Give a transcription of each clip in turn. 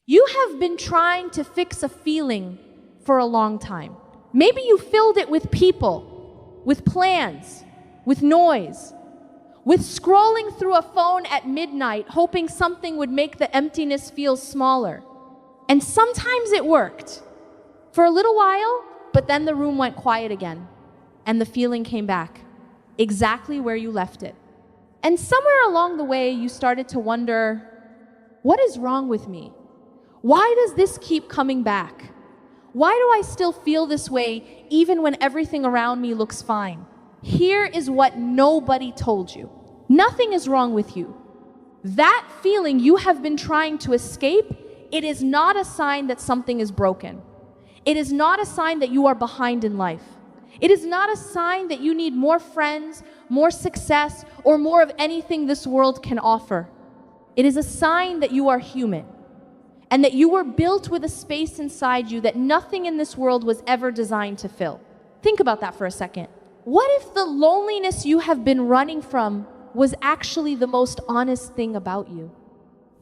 You have been trying to fix a feeling for a long time. Maybe you filled it with people, with plans, with noise, with scrolling through a phone at midnight, hoping something would make the emptiness feel smaller. And sometimes it worked for a little while, but then the room went quiet again, and the feeling came back, exactly where you left it. And somewhere along the way, you started to wonder, what is wrong with me? Why does this keep coming back? Why do I still feel this way even when everything around me looks fine? Here is what nobody told you. Nothing is wrong with you. That feeling you have been trying to escape, it is not a sign that something is broken. It is not a sign that you are behind in life. It is not a sign that you need more friends, more success, or more of anything this world can offer. It is a sign that you are human, and that you were built with a space inside you that nothing in this world was ever designed to fill. Think about that for a second. What if the loneliness you have been running from was actually the most honest thing about you?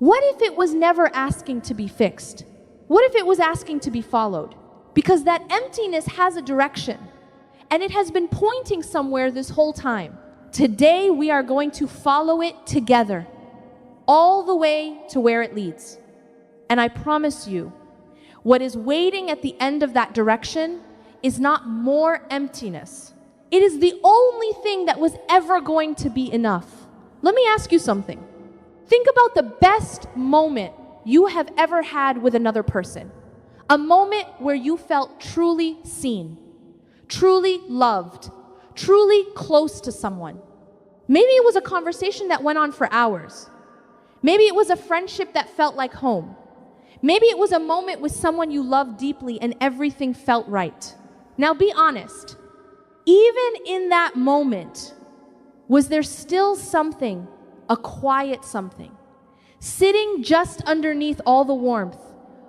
What if it was never asking to be fixed? What if it was asking to be followed? Because that emptiness has a direction, and it has been pointing somewhere this whole time. Today we are going to follow it together, all the way to where it leads. And I promise you, what is waiting at the end of that direction is not more emptiness. It is the only thing that was ever going to be enough. Let me ask you something. Think about the best moment you have ever had with another person. A moment where you felt truly seen, truly loved, truly close to someone. Maybe it was a conversation that went on for hours. Maybe it was a friendship that felt like home. Maybe it was a moment with someone you loved deeply and everything felt right. Now be honest. Even in that moment, was there still something, a quiet something, sitting just underneath all the warmth,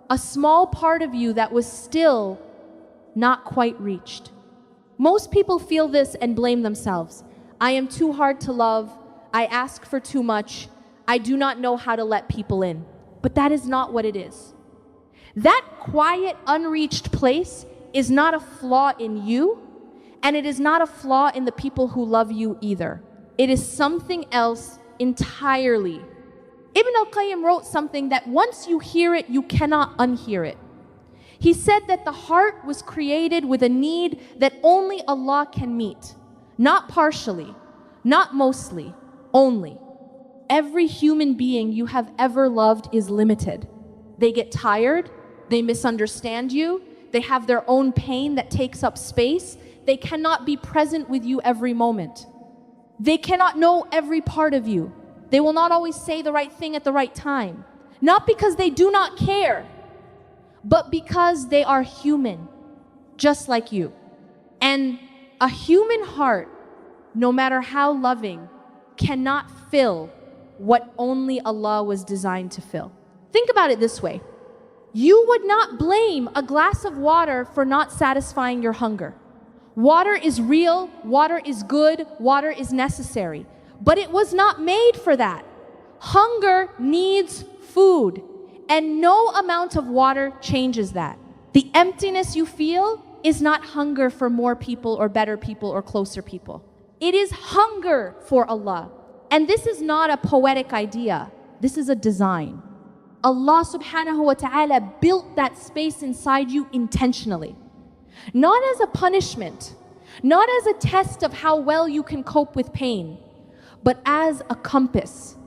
a small part of you that was still not quite reached? Most people feel this and blame themselves. I am too hard to love. I ask for too much. I do not know how to let people in. But that is not what it is. That quiet, unreached place is not a flaw in you, and it is not a flaw in the people who love you either. It is something else entirely. Ibn al-Qayyim wrote something that once you hear it, you cannot unhear it. He said that the heart was created with a need that only Allah can meet. Not partially, not mostly, only. Every human being you have ever loved is limited. They get tired, they misunderstand you, they have their own pain that takes up space. They cannot be present with you every moment. They cannot know every part of you. They will not always say the right thing at the right time. Not because they do not care, but because they are human, just like you. And a human heart, no matter how loving, cannot fill what only Allah was designed to fill. Think about it this way. You would not blame a glass of water for not satisfying your hunger. Water is real, water is good, water is necessary. But it was not made for that. Hunger needs food, and no amount of water changes that. The emptiness you feel is not hunger for more people or better people or closer people. It is hunger for Allah. And this is not a poetic idea. This is a design. Allah subhanahu wa ta'ala built that space inside you intentionally. Not as a punishment, not as a test of how well you can cope with pain, but as a compass,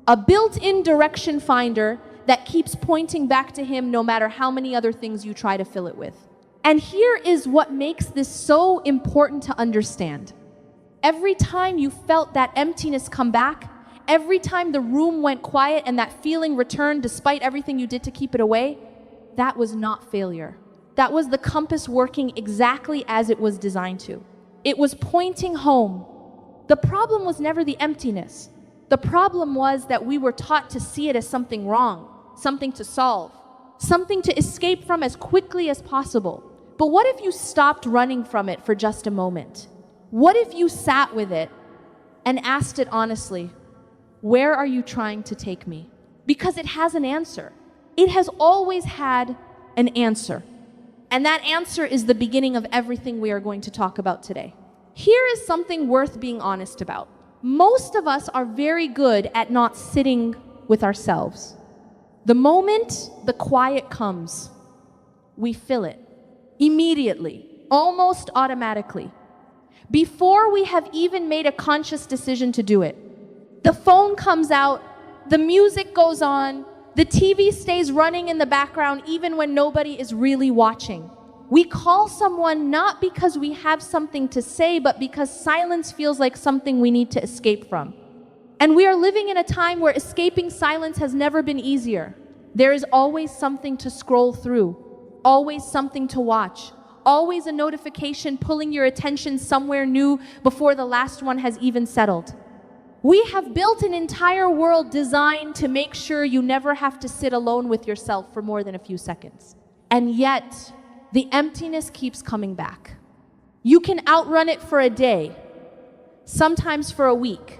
a built-in direction finder that keeps pointing back to Him no matter how many other things you try to fill it with. And here is what makes this so important to understand. Every time you felt that emptiness come back, every time the room went quiet and that feeling returned despite everything you did to keep it away, that was not failure. That was the compass working exactly as it was designed to. It was pointing home. The problem was never the emptiness. The problem was that we were taught to see it as something wrong, something to solve, something to escape from as quickly as possible. But what if you stopped running from it for just a moment? What if you sat with it and asked it honestly, where are you trying to take me? Because it has an answer. it has always had an answer. And that answer is the beginning of everything we are going to talk about today. Here is something worth being honest about. Most of us are very good at not sitting with ourselves. The moment the quiet comes, we fill it immediately, almost automatically, before we have even made a conscious decision to do it. The phone comes out, the music goes on, the TV stays running in the background even when nobody is really watching. We call someone not because we have something to say, but because silence feels like something we need to escape from. And we are living in a time where escaping silence has never been easier. There is always something to scroll through, always something to watch, always a notification pulling your attention somewhere new before the last one has even settled. We have built an entire world designed to make sure you never have to sit alone with yourself for more than a few seconds. And yet, the emptiness keeps coming back. You can outrun it for a day, sometimes for a week,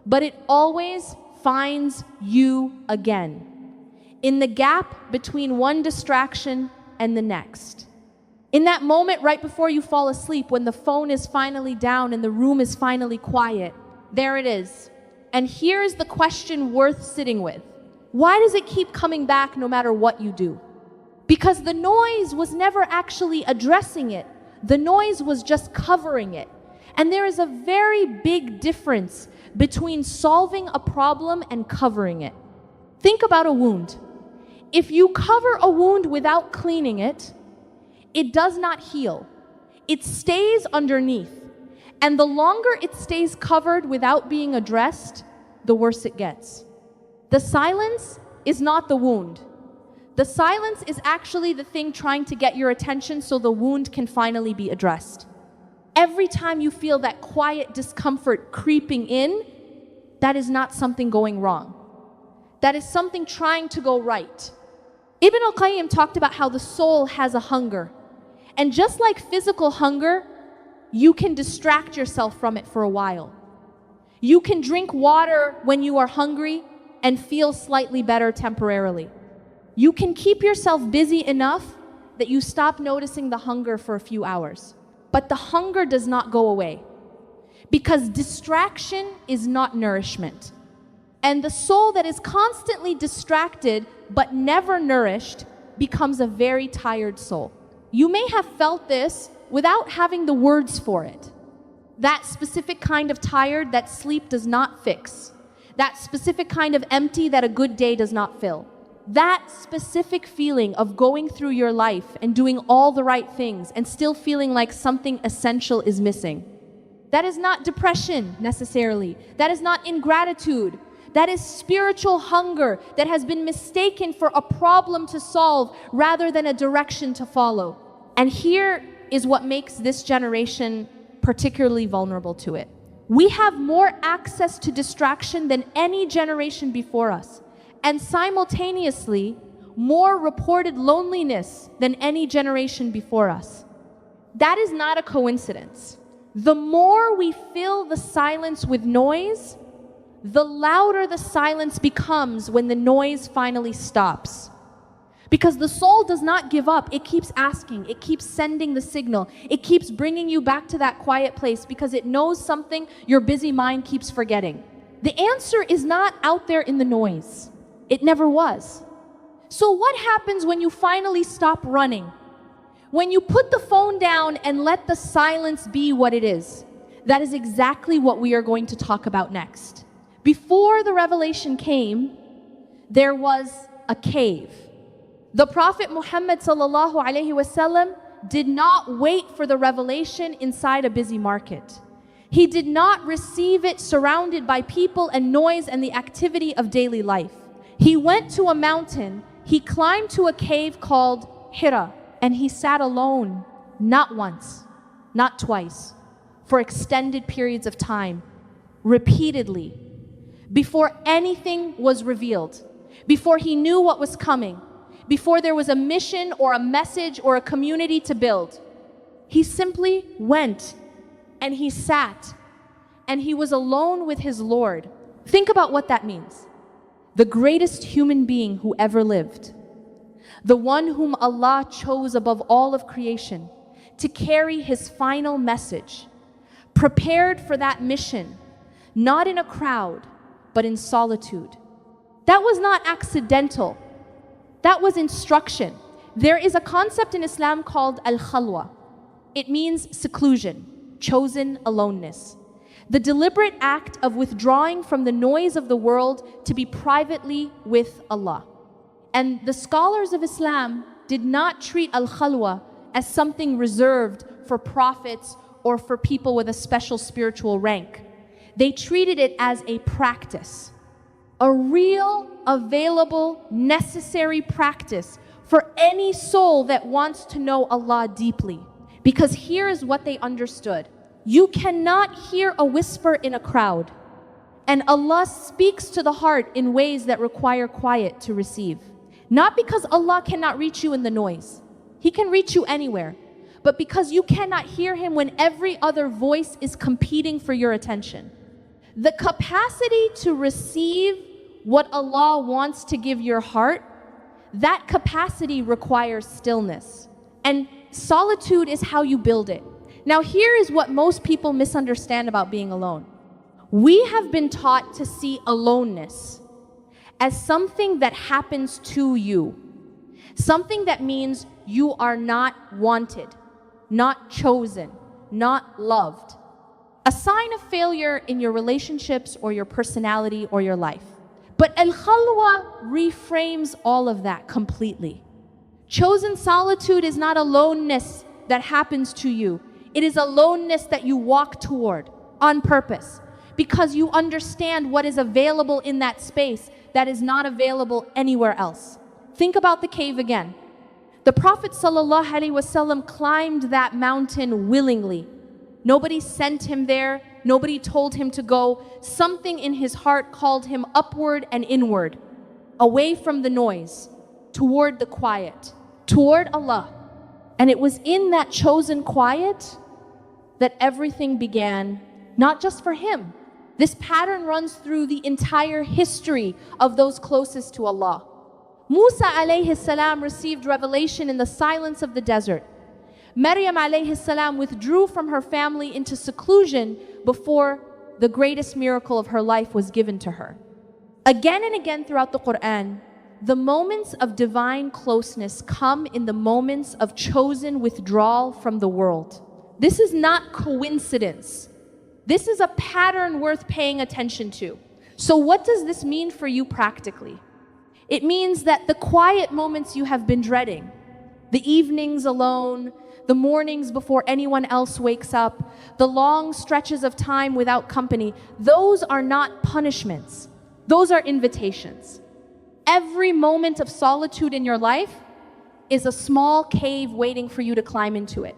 but it always finds you again, in the gap between one distraction and the next. In that moment right before you fall asleep, when the phone is finally down and the room is finally quiet, there it is. And here's the question worth sitting with. Why does it keep coming back no matter what you do? Because the noise was never actually addressing it. The noise was just covering it. And there is a very big difference between solving a problem and covering it. Think about a wound. If you cover a wound without cleaning it, it does not heal. It stays underneath. And the longer it stays covered without being addressed, the worse it gets. The silence is not the wound. The silence is actually the thing trying to get your attention so the wound can finally be addressed. Every time you feel that quiet discomfort creeping in, that is not something going wrong. That is something trying to go right. Ibn al-Qayyim talked about how the soul has a hunger. And just like physical hunger, you can distract yourself from it for a while. You can drink water when you are hungry and feel slightly better temporarily. You can keep yourself busy enough that you stop noticing the hunger for a few hours. But the hunger does not go away, because distraction is not nourishment. And the soul that is constantly distracted but never nourished becomes a very tired soul. You may have felt this without having the words for it. That specific kind of tired that sleep does not fix. That specific kind of empty that a good day does not fill. That specific feeling of going through your life and doing all the right things and still feeling like something essential is missing. That is not depression necessarily. That is not ingratitude. That is spiritual hunger that has been mistaken for a problem to solve rather than a direction to follow. And here is what makes this generation particularly vulnerable to it. We have more access to distraction than any generation before us, and simultaneously more reported loneliness than any generation before us. That is not a coincidence. The more we fill the silence with noise, the louder the silence becomes when the noise finally stops. Because the soul does not give up. It keeps asking. It keeps sending the signal. It keeps bringing you back to that quiet place because it knows something your busy mind keeps forgetting. The answer is not out there in the noise. It never was. So what happens when you finally stop running? When you put the phone down and let the silence be what it is? That is exactly what we are going to talk about next. Before the revelation came, there was a cave. The Prophet Muhammad ﷺ did not wait for the revelation inside a busy market. He did not receive it surrounded by people and noise and the activity of daily life. He went to a mountain, he climbed to a cave called Hira, and he sat alone, not once, not twice, for extended periods of time, repeatedly, before anything was revealed, before he knew what was coming, before there was a mission or a message or a community to build. He simply went and he sat and he was alone with his Lord. Think about what that means. The greatest human being who ever lived, the one whom Allah chose above all of creation to carry His final message, prepared for that mission, not in a crowd, but in solitude. That was not accidental. That was instruction. There is a concept in Islam called al-khalwa. It means seclusion, chosen aloneness. The deliberate act of withdrawing from the noise of the world to be privately with Allah. And the scholars of Islam did not treat al-khalwa as something reserved for prophets or for people with a special spiritual rank. They treated it as a practice, a real, available, necessary practice for any soul that wants to know Allah deeply. Because here is what they understood. You cannot hear a whisper in a crowd, and Allah speaks to the heart in ways that require quiet to receive. Not because Allah cannot reach you in the noise. He can reach you anywhere. But because you cannot hear Him when every other voice is competing for your attention. The capacity to receive what Allah wants to give your heart, that capacity requires stillness. And solitude is how you build it. Now here is what most people misunderstand about being alone. We have been taught to see aloneness as something that happens to you. Something that means you are not wanted, not chosen, not loved. A sign of failure in your relationships or your personality or your life. But al-khalwa reframes all of that completely. Chosen solitude is not aloneness that happens to you. It is aloneness that you walk toward on purpose because you understand what is available in that space that is not available anywhere else. Think about the cave again. The Prophet ﷺ climbed that mountain willingly. Nobody sent him there. Nobody told him to go. Something in his heart called him upward and inward, away from the noise, toward the quiet, toward Allah. And it was in that chosen quiet that everything began, not just for him. This pattern runs through the entire history of those closest to Allah. Musa alayhi salam received revelation in the silence of the desert. Maryam alayhi salam withdrew from her family into seclusion before the greatest miracle of her life was given to her. Again and again throughout the Quran, the moments of divine closeness come in the moments of chosen withdrawal from the world. This is not coincidence. This is a pattern worth paying attention to. So what does this mean for you practically? It means that the quiet moments you have been dreading, the evenings alone, the mornings before anyone else wakes up, the long stretches of time without company, those are not punishments. Those are invitations. Every moment of solitude in your life is a small cave waiting for you to climb into it.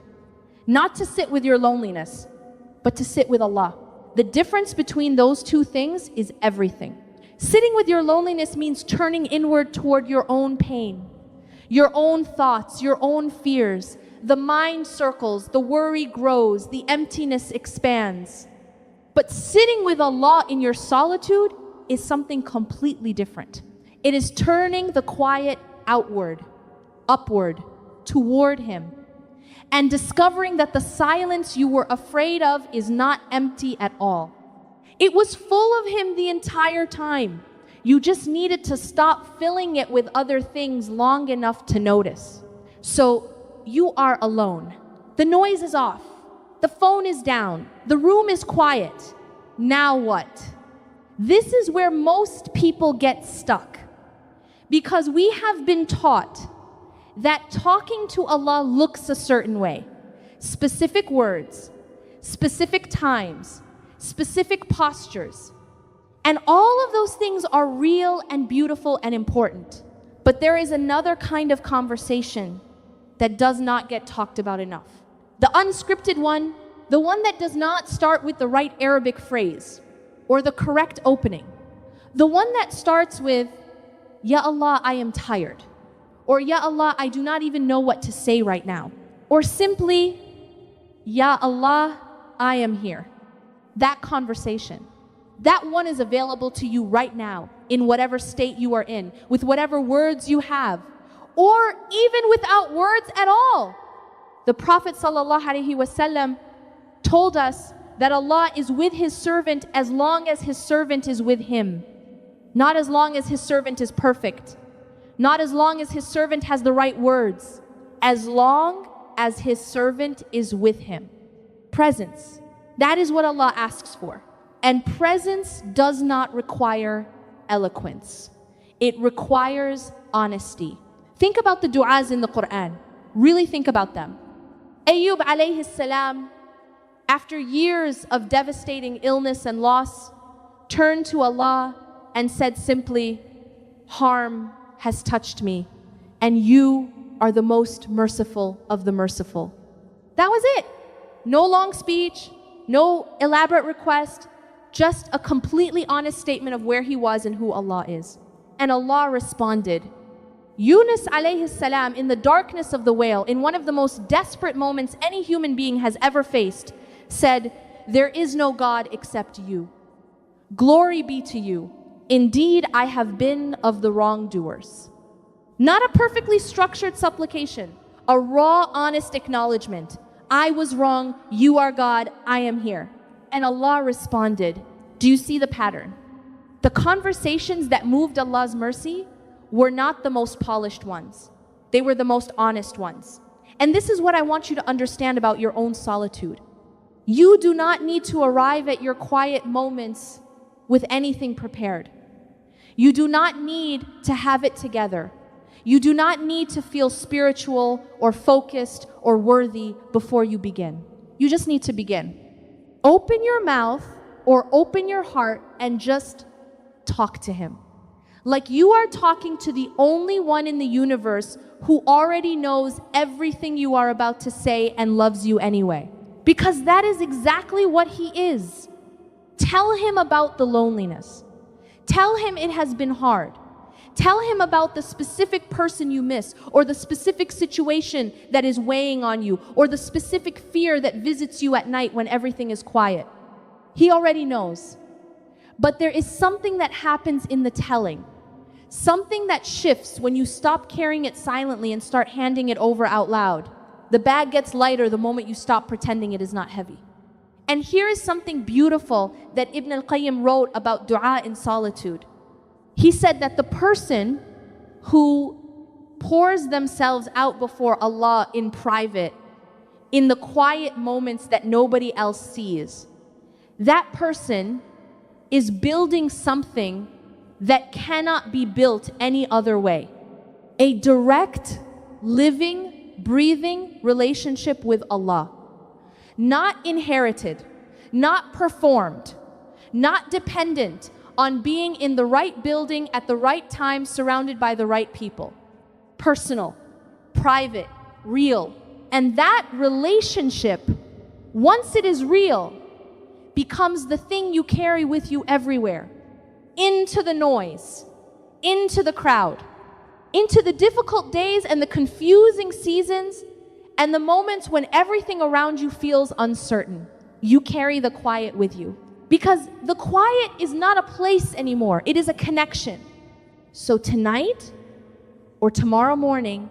Not to sit with your loneliness, but to sit with Allah. The difference between those two things is everything. Sitting with your loneliness means turning inward toward your own pain, your own thoughts, your own fears. The mind circles, the worry grows, the emptiness expands. But sitting with Allah in your solitude is something completely different. It is turning the quiet outward, upward, toward Him, and discovering that the silence you were afraid of is not empty at all. It was full of Him the entire time. You just needed to stop filling it with other things long enough to notice. So you are alone. The noise is off. The phone is down. The room is quiet. Now what? This is where most people get stuck. Because we have been taught that talking to Allah looks a certain way. Specific words, specific times, specific postures. And all of those things are real and beautiful and important. But there is another kind of conversation that does not get talked about enough. The unscripted one, the one that does not start with the right Arabic phrase or the correct opening. The one that starts with, Ya Allah, I am tired. Or Ya Allah, I do not even know what to say right now. Or simply, Ya Allah, I am here. That conversation. That one is available to you right now in whatever state you are in, with whatever words you have, or even without words at all. The Prophet ﷺ told us that Allah is with His servant as long as His servant is with Him. Not as long as His servant is perfect. Not as long as His servant has the right words. As long as His servant is with Him. Presence. That is what Allah asks for. And presence does not require eloquence. It requires honesty. Think about the du'as in the Quran. Really think about them. Ayyub alayhi salam, after years of devastating illness and loss, turned to Allah and said simply, harm has touched me, and you are the most merciful of the merciful. That was it. No long speech, no elaborate request, just a completely honest statement of where he was and who Allah is. And Allah responded. Yunus alayhi salam, in the darkness of the whale, in one of the most desperate moments any human being has ever faced, said, there is no God except you. Glory be to you. Indeed, I have been of the wrongdoers. Not a perfectly structured supplication, a raw, honest acknowledgement. I was wrong, you are God, I am here. And Allah responded. Do you see the pattern? The conversations that moved Allah's mercy were not the most polished ones. They were the most honest ones. And this is what I want you to understand about your own solitude. You do not need to arrive at your quiet moments with anything prepared. You do not need to have it together. You do not need to feel spiritual or focused or worthy before you begin. You just need to begin. Open your mouth or open your heart and just talk to Him. Like you are talking to the only one in the universe who already knows everything you are about to say and loves you anyway. Because that is exactly what He is. Tell Him about the loneliness. Tell Him it has been hard. Tell Him about the specific person you miss, or the specific situation that is weighing on you, or the specific fear that visits you at night when everything is quiet. He already knows. But there is something that happens in the telling. Something that shifts when you stop carrying it silently and start handing it over out loud. The bag gets lighter the moment you stop pretending it is not heavy. And here is something beautiful that Ibn al-Qayyim wrote about dua in solitude. He said that the person who pours themselves out before Allah in private, in the quiet moments that nobody else sees, that person is building something that cannot be built any other way. A direct, living, breathing relationship with Allah. Not inherited, not performed, not dependent on being in the right building at the right time surrounded by the right people. Personal, private, real. And that relationship, once it is real, becomes the thing you carry with you everywhere. Into the noise, into the crowd, into the difficult days and the confusing seasons and the moments when everything around you feels uncertain. You carry the quiet with you. Because the quiet is not a place anymore, it is a connection. So tonight, or tomorrow morning,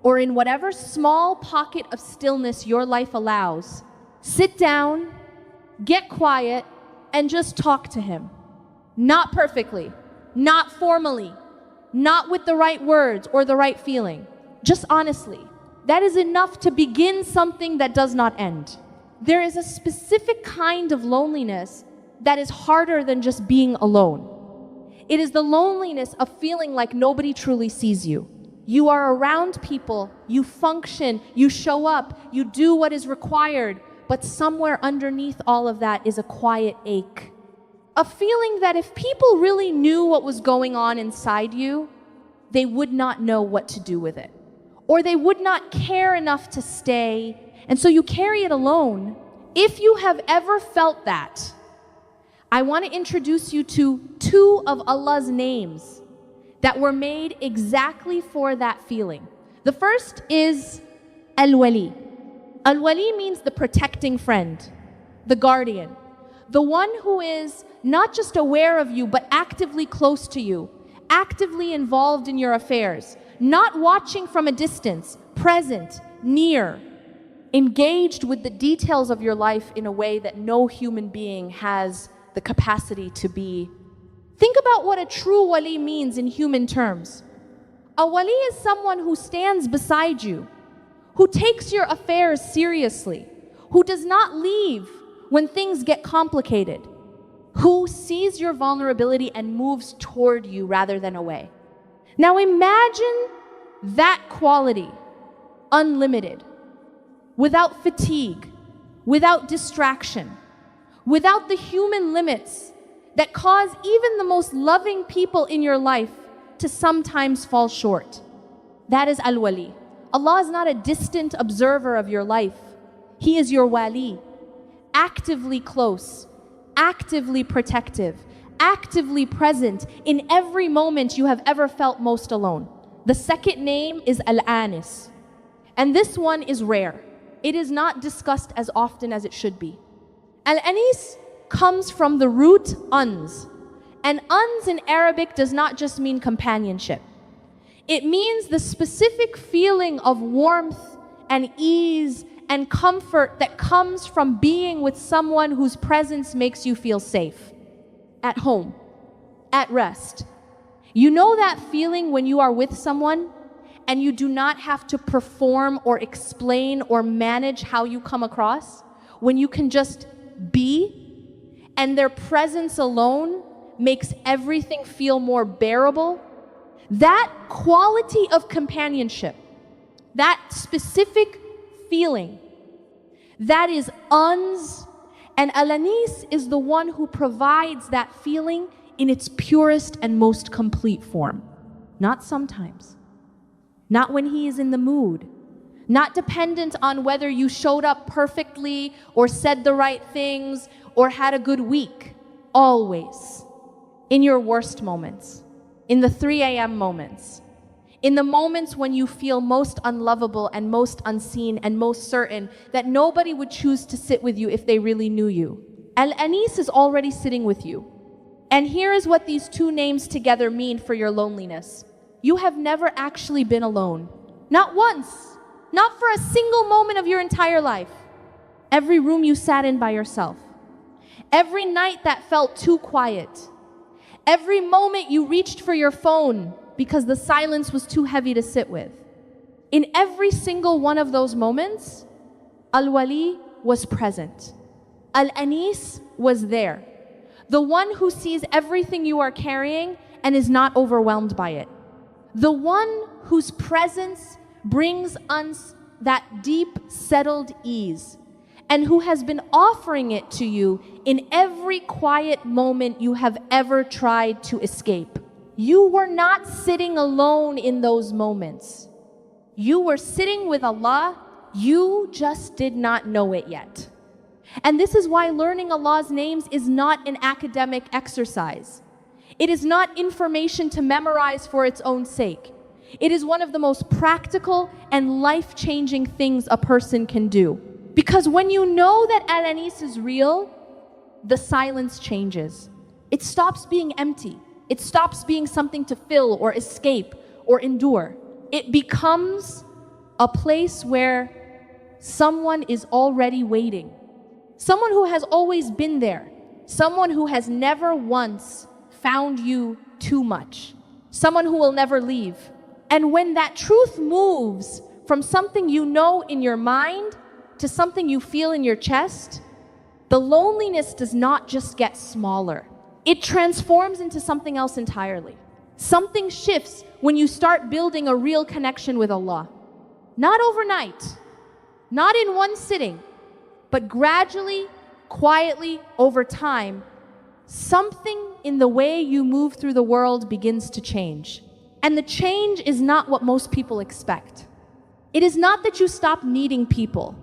or in whatever small pocket of stillness your life allows, sit down, get quiet, and just talk to Him. Not perfectly, not formally, not with the right words or the right feeling. Just honestly. That is enough to begin something that does not end. There is a specific kind of loneliness that is harder than just being alone. It is the loneliness of feeling like nobody truly sees you. You are around people, you function, you show up, you do what is required, but somewhere underneath all of that is a quiet ache. A feeling that if people really knew what was going on inside you, they would not know what to do with it. Or they would not care enough to stay, and so you carry it alone. If you have ever felt that, I want to introduce you to two of Allah's names that were made exactly for that feeling. The first is Al-Wali. Al-Wali means the protecting friend, the guardian, the one who is not just aware of you, but actively close to you, actively involved in your affairs, not watching from a distance, present, near, engaged with the details of your life in a way that no human being has the capacity to be. Think about what a true wali means in human terms. A wali is someone who stands beside you, who takes your affairs seriously, who does not leave when things get complicated, who sees your vulnerability and moves toward you rather than away. Now imagine that quality, unlimited, without fatigue, without distraction, without the human limits that cause even the most loving people in your life to sometimes fall short. That is al-wali. Allah is not a distant observer of your life. He is your wali, actively close, actively protective, actively present in every moment you have ever felt most alone. The second name is al-anis, and this one is rare. It is not discussed as often as it should be. Al-anis comes from the root uns, and uns in Arabic does not just mean companionship. It means the specific feeling of warmth and ease and comfort that comes from being with someone whose presence makes you feel safe, at home, at rest. You know that feeling when you are with someone and you do not have to perform or explain or manage how you come across, when you can just be, and their presence alone makes everything feel more bearable? That quality of companionship, that specific feeling, that is uns, and al-anis is the one who provides that feeling in its purest and most complete form. Not sometimes, not when he is in the mood, not dependent on whether you showed up perfectly or said the right things or had a good week. Always, in your worst moments, in the 3 a.m. moments, in the moments when you feel most unlovable and most unseen and most certain that nobody would choose to sit with you if they really knew you. Al-Anis is already sitting with you. And here is what these two names together mean for your loneliness. You have never actually been alone. Not once. Not for a single moment of your entire life. Every room you sat in by yourself. Every night that felt too quiet. Every moment you reached for your phone because the silence was too heavy to sit with. In every single one of those moments, Al-Wali was present. Al-Anis was there. The one who sees everything you are carrying and is not overwhelmed by it. The one whose presence brings us that deep, settled ease, and who has been offering it to you in every quiet moment you have ever tried to escape. You were not sitting alone in those moments. You were sitting with Allah, you just did not know it yet. And this is why learning Allah's names is not an academic exercise. It is not information to memorize for its own sake. It is one of the most practical and life-changing things a person can do. Because when you know that Al-Anis is real, the silence changes. It stops being empty. It stops being something to fill or escape or endure. It becomes a place where someone is already waiting. Someone who has always been there. Someone who has never once found you too much. Someone who will never leave. And when that truth moves from something you know in your mind to something you feel in your chest, the loneliness does not just get smaller. It transforms into something else entirely. Something shifts when you start building a real connection with Allah. Not overnight, not in one sitting, but gradually, quietly, over time, something in the way you move through the world begins to change. And the change is not what most people expect. It is not that you stop needing people.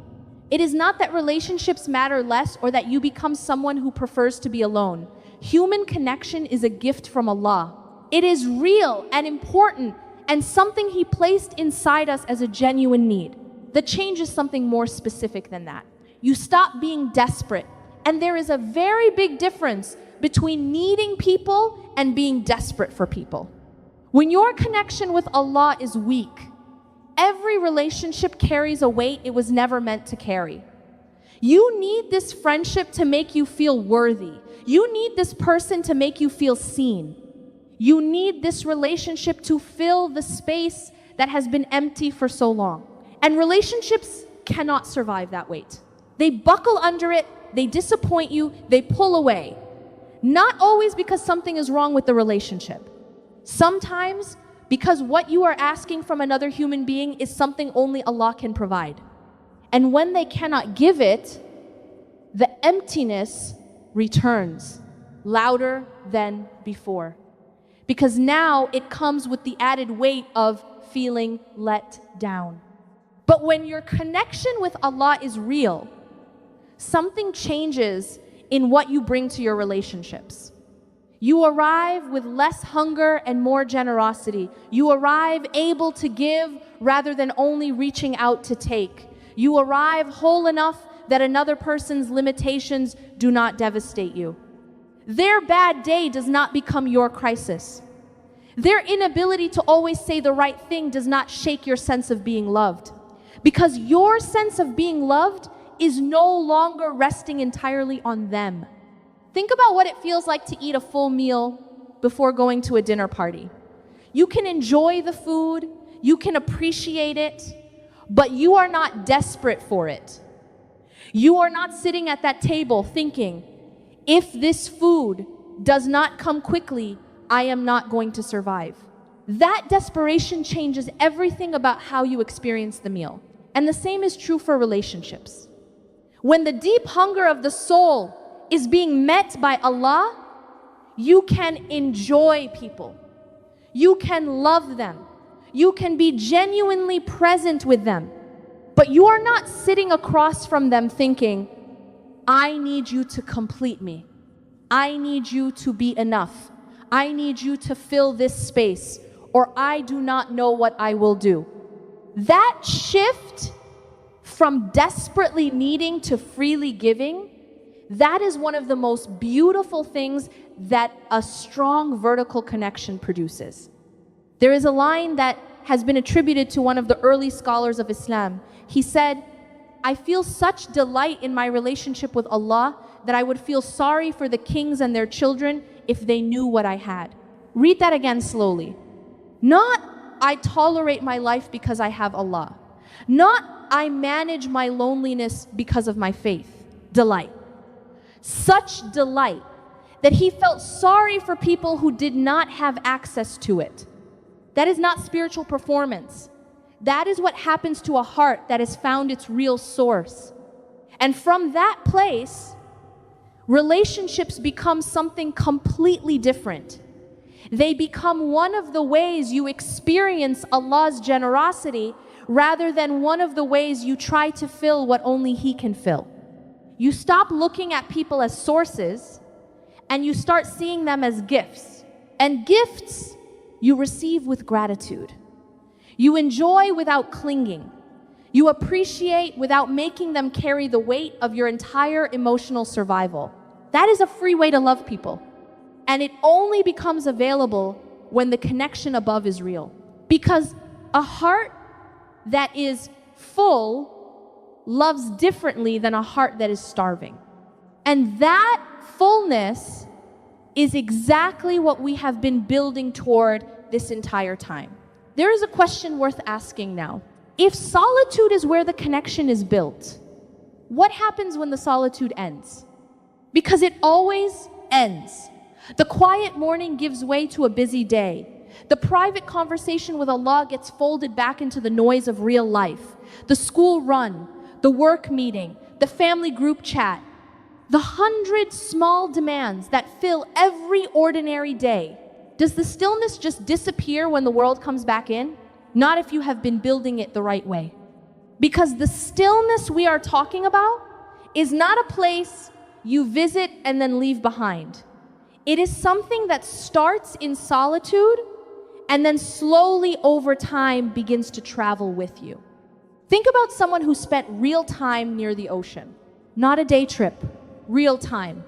It is not that relationships matter less or that you become someone who prefers to be alone. Human connection is a gift from Allah. It is real and important and something He placed inside us as a genuine need. The change is something more specific than that. You stop being desperate. And there is a very big difference between needing people and being desperate for people. When your connection with Allah is weak, every relationship carries a weight it was never meant to carry. You need this friendship to make you feel worthy. You need this person to make you feel seen. You need this relationship to fill the space that has been empty for so long. And relationships cannot survive that weight. They buckle under it, they disappoint you, they pull away. Not always because something is wrong with the relationship. Sometimes because what you are asking from another human being is something only Allah can provide. And when they cannot give it, the emptiness returns louder than before. Because now it comes with the added weight of feeling let down. But when your connection with Allah is real, something changes in what you bring to your relationships. You arrive with less hunger and more generosity. You arrive able to give rather than only reaching out to take. You arrive whole enough that another person's limitations do not devastate you. Their bad day does not become your crisis. Their inability to always say the right thing does not shake your sense of being loved. Because your sense of being loved is no longer resting entirely on them. Think about what it feels like to eat a full meal before going to a dinner party. You can enjoy the food, you can appreciate it, but you are not desperate for it. You are not sitting at that table thinking, if this food does not come quickly, I am not going to survive. That desperation changes everything about how you experience the meal. And the same is true for relationships. When the deep hunger of the soul is being met by Allah, you can enjoy people. You can love them. You can be genuinely present with them. But you are not sitting across from them thinking, I need you to complete me. I need you to be enough. I need you to fill this space, or I do not know what I will do. That shift from desperately needing to freely giving, that is one of the most beautiful things that a strong vertical connection produces. There is a line that has been attributed to one of the early scholars of Islam. He said, I feel such delight in my relationship with Allah that I would feel sorry for the kings and their children if they knew what I had. Read that again slowly. Not, I tolerate my life because I have Allah. Not, I manage my loneliness because of my faith. Delight. Such delight that he felt sorry for people who did not have access to it. That is not spiritual performance. That is what happens to a heart that has found its real source. And from that place, relationships become something completely different. They become one of the ways you experience Allah's generosity rather than one of the ways you try to fill what only He can fill. You stop looking at people as sources and you start seeing them as gifts. And gifts you receive with gratitude. You enjoy without clinging. You appreciate without making them carry the weight of your entire emotional survival. That is a free way to love people. And it only becomes available when the connection above is real. Because a heart that is full loves differently than a heart that is starving. And that fullness is exactly what we have been building toward this entire time. There is a question worth asking now. If solitude is where the connection is built, what happens when the solitude ends? Because it always ends. The quiet morning gives way to a busy day. The private conversation with Allah gets folded back into the noise of real life. The school run, the work meeting, the family group chat, the 100 small demands that fill every ordinary day. Does the stillness just disappear when the world comes back in? Not if you have been building it the right way. Because the stillness we are talking about is not a place you visit and then leave behind. It is something that starts in solitude and then slowly over time begins to travel with you. Think about someone who spent real time near the ocean. Not a day trip, real time.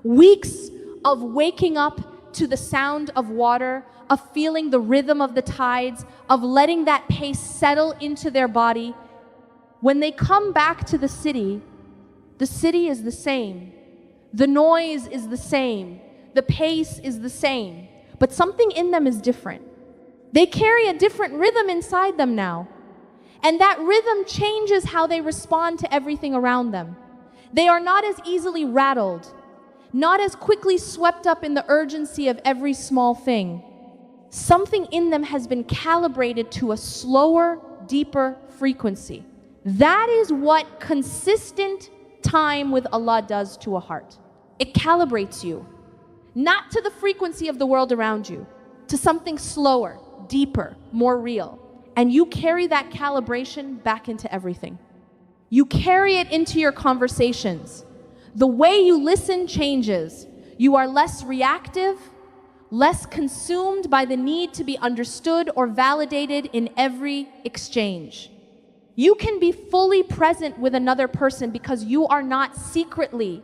Weeks of waking up to the sound of water, of feeling the rhythm of the tides, of letting that pace settle into their body. When they come back to the city is the same. The noise is the same. The pace is the same. But something in them is different. They carry a different rhythm inside them now. And that rhythm changes how they respond to everything around them. They are not as easily rattled, not as quickly swept up in the urgency of every small thing. Something in them has been calibrated to a slower, deeper frequency. That is what consistent time with Allah does to a heart. It calibrates you, not to the frequency of the world around you, to something slower, deeper, more real. And you carry that calibration back into everything. You carry it into your conversations. The way you listen changes. You are less reactive, less consumed by the need to be understood or validated in every exchange. You can be fully present with another person because you are not secretly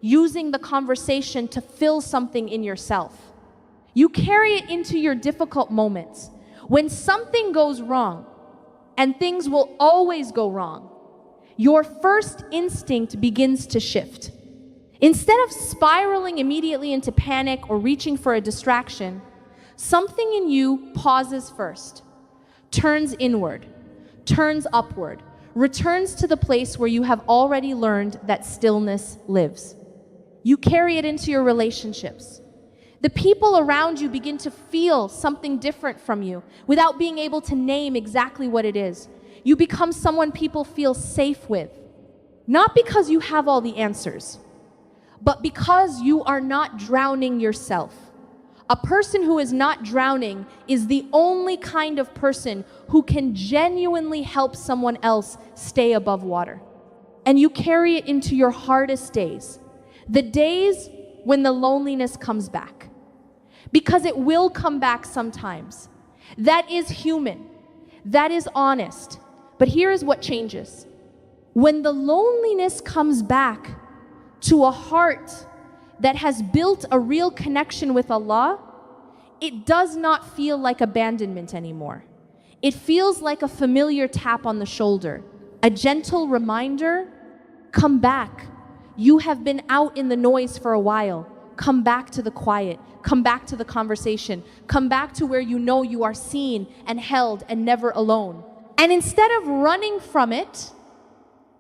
using the conversation to fill something in yourself. You carry it into your difficult moments. When something goes wrong, and things will always go wrong, your first instinct begins to shift. Instead of spiraling immediately into panic or reaching for a distraction, something in you pauses first, turns inward, turns upward, returns to the place where you have already learned that stillness lives. You carry it into your relationships. The people around you begin to feel something different from you without being able to name exactly what it is. You become someone people feel safe with, not because you have all the answers, but because you are not drowning yourself. A person who is not drowning is the only kind of person who can genuinely help someone else stay above water. And you carry it into your hardest days, the days when the loneliness comes back. Because it will come back sometimes. That is human. That is honest. But here is what changes. When the loneliness comes back to a heart that has built a real connection with Allah, it does not feel like abandonment anymore. It feels like a familiar tap on the shoulder, a gentle reminder, come back. You have been out in the noise for a while. Come back to the quiet. Come back to the conversation. Come back to where you know you are seen and held and never alone. And instead of running from it,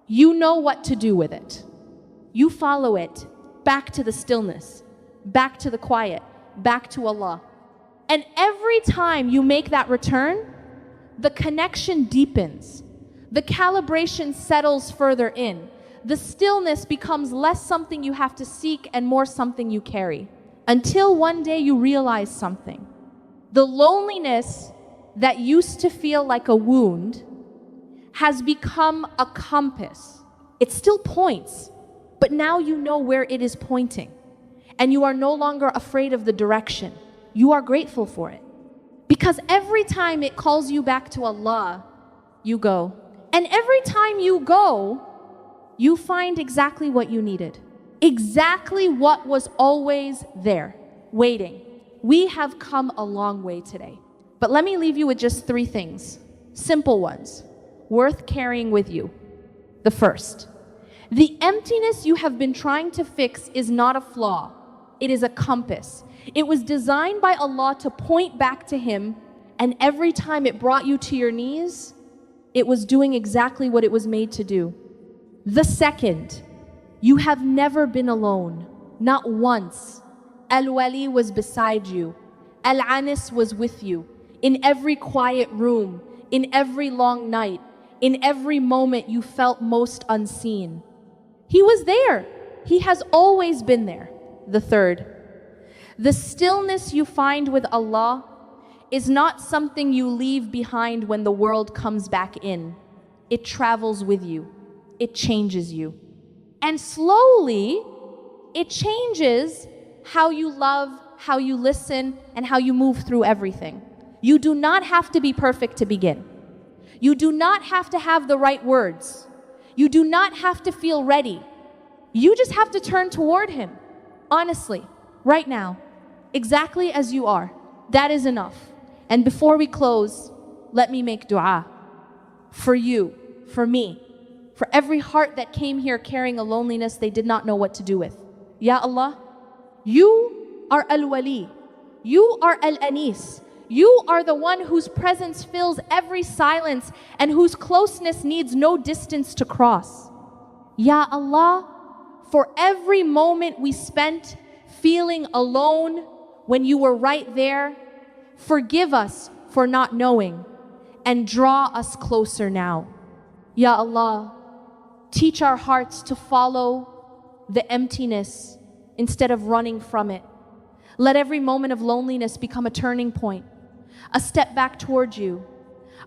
you know what to do with it. You follow it back to the stillness, back to the quiet, back to Allah. And every time you make that return, the connection deepens. The calibration settles further in. The stillness becomes less something you have to seek and more something you carry. Until one day you realize something. The loneliness that used to feel like a wound has become a compass. It still points, but now you know where it is pointing. And you are no longer afraid of the direction. You are grateful for it. Because every time it calls you back to Allah, you go. And every time you go, you find exactly what you needed. Exactly what was always there, waiting. We have come a long way today. But let me leave you with just 3 things, simple ones, worth carrying with you. The first, the emptiness you have been trying to fix is not a flaw. It is a compass. It was designed by Allah to point back to Him, and every time it brought you to your knees, it was doing exactly what it was made to do. The second, you have never been alone, not once. Al-Wali was beside you. Al-Anis was with you. In every quiet room, in every long night, in every moment you felt most unseen. He was there. He has always been there. The third, the stillness you find with Allah is not something you leave behind when the world comes back in. It travels with you. It changes you. And slowly, it changes how you love, how you listen, and how you move through everything. You do not have to be perfect to begin. You do not have to have the right words. You do not have to feel ready. You just have to turn toward Him, honestly, right now, exactly as you are. That is enough. And before we close, let me make dua for you, for me, for every heart that came here carrying a loneliness they did not know what to do with. Ya Allah, you are Al-Wali. You are Al-Anis. You are the one whose presence fills every silence and whose closeness needs no distance to cross. Ya Allah, for every moment we spent feeling alone when you were right there, forgive us for not knowing and draw us closer now. Ya Allah, teach our hearts to follow the emptiness instead of running from it. Let every moment of loneliness become a turning point, a step back towards you,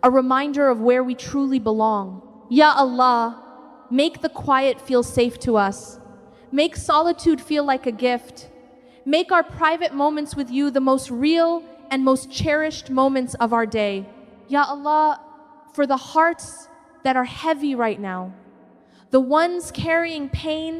a reminder of where we truly belong. Ya Allah, make the quiet feel safe to us. Make solitude feel like a gift. Make our private moments with you the most real and most cherished moments of our day. Ya Allah, for the hearts that are heavy right now, the ones carrying pain